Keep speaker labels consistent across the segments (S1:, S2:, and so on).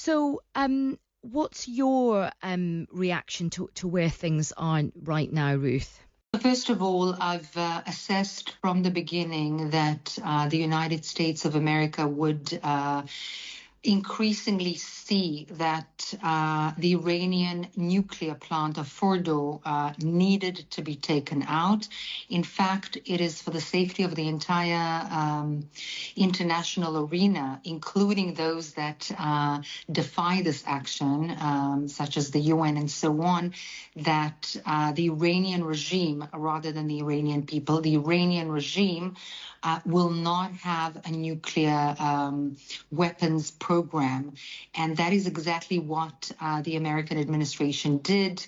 S1: So, what's your reaction to where things are right now, Ruth?
S2: First of all, I've assessed from the beginning that the United States of America would increasingly see that the Iranian nuclear plant of Fordow needed to be taken out. In fact, it is for the safety of the entire international arena, including those that defy this action, such as the UN and so on, that the Iranian regime, rather than the Iranian people, the Iranian regime will not have a nuclear weapons program. And that is exactly what the American administration did.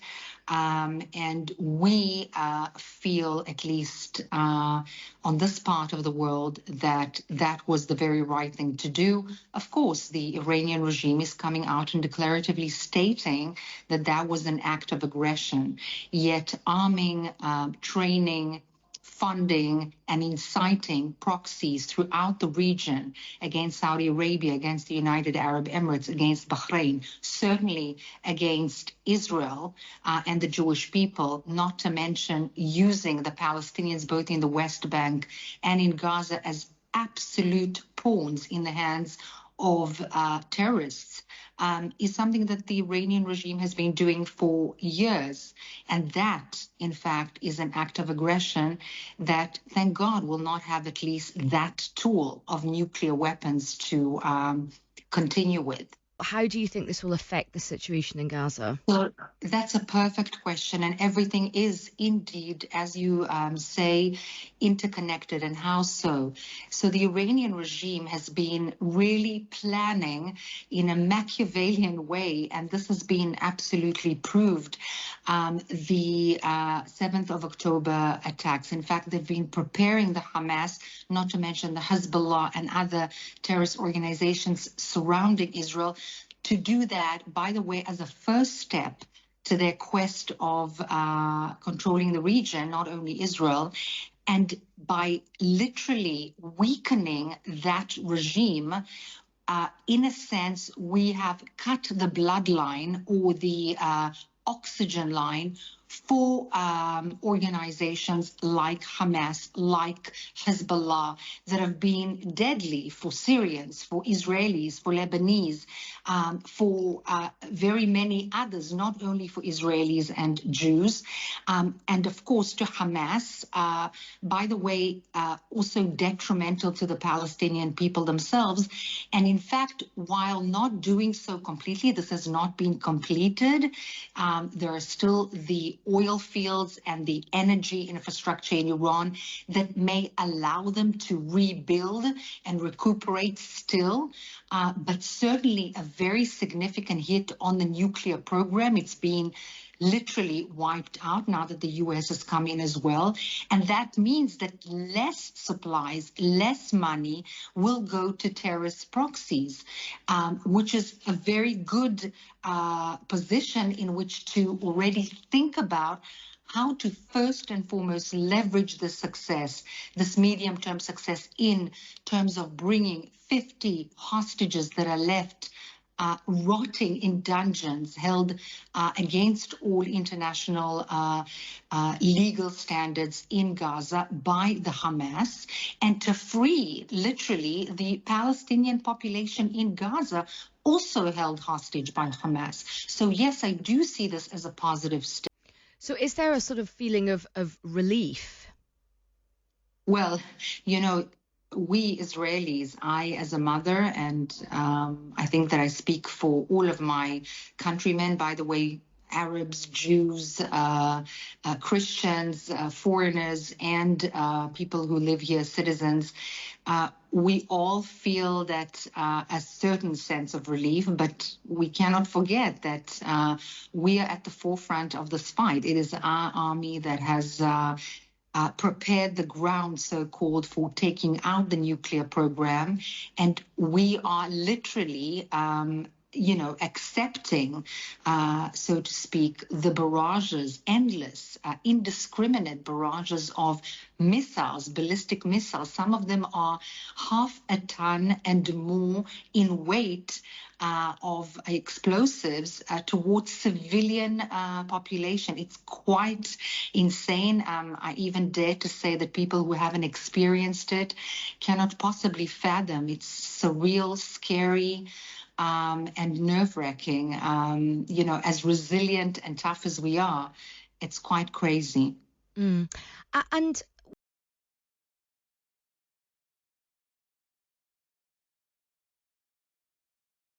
S2: And we feel, at least on this part of the world, that that was the very right thing to do. Of course, the Iranian regime is coming out and declaratively stating that that was an act of aggression, yet arming, training, funding and inciting proxies throughout the region against Saudi Arabia, against the United Arab Emirates, against Bahrain, certainly against Israel and the Jewish people, not to mention using the Palestinians both in the West Bank and in Gaza as absolute pawns in the hands of terrorists, is something that the Iranian regime has been doing for years. And that, in fact, is an act of aggression that, thank God, will not have at least that tool of nuclear weapons to continue with.
S1: How do you think this will affect the situation in Gaza?
S2: Well, that's a perfect question. And everything is indeed, as you say, interconnected. And how so? So the Iranian regime has been really planning in a Machiavellian way, and this has been absolutely proved, the 7th of October attacks. In fact, they've been preparing the Hamas, not to mention the Hezbollah and other terrorist organizations surrounding Israel, to do that, by the way, as a first step to their quest of controlling the region, not only Israel, and by literally weakening that regime. In a sense, we have cut the bloodline or the oxygen line for organizations like Hamas, like Hezbollah, that have been deadly for Syrians, for Israelis, for Lebanese, for very many others, not only for Israelis and Jews, and of course to Hamas, by the way, also detrimental to the Palestinian people themselves. And in fact, while not doing so completely, this has not been completed, there are still the oil fields and the energy infrastructure in Iran that may allow them to rebuild and recuperate still, but certainly a very significant hit on the nuclear program. It's been literally wiped out now that the U.S. has come in as well. And that means that less supplies, less money will go to terrorist proxies, which is a very good position in which to already think about how to first and foremost leverage this success, this medium-term success, in terms of bringing 50 hostages that are left rotting in dungeons held against all international legal standards in Gaza by the Hamas, and to free literally the Palestinian population in Gaza, also held hostage by Hamas. So yes, I do see this as a positive step.
S1: So is there a sort of feeling of relief?
S2: Well, you know, we Israelis, I as a mother, and I think that I speak for all of my countrymen, by the way, Arabs, Jews, Christians, foreigners, and people who live here, citizens, we all feel that a certain sense of relief, but we cannot forget that we are at the forefront of this fight. It is our army that has prepared the ground, so-called, for taking out the nuclear program. And we are literally, accepting, so to speak, the barrages, endless, indiscriminate barrages of missiles, ballistic missiles. Some of them are half a ton and more in weight, of explosives towards civilian population. It's quite insane. I even dare to say that people who haven't experienced it cannot possibly fathom. It's surreal, scary, and nerve-wracking. As resilient and tough as we are, it's quite crazy.
S1: And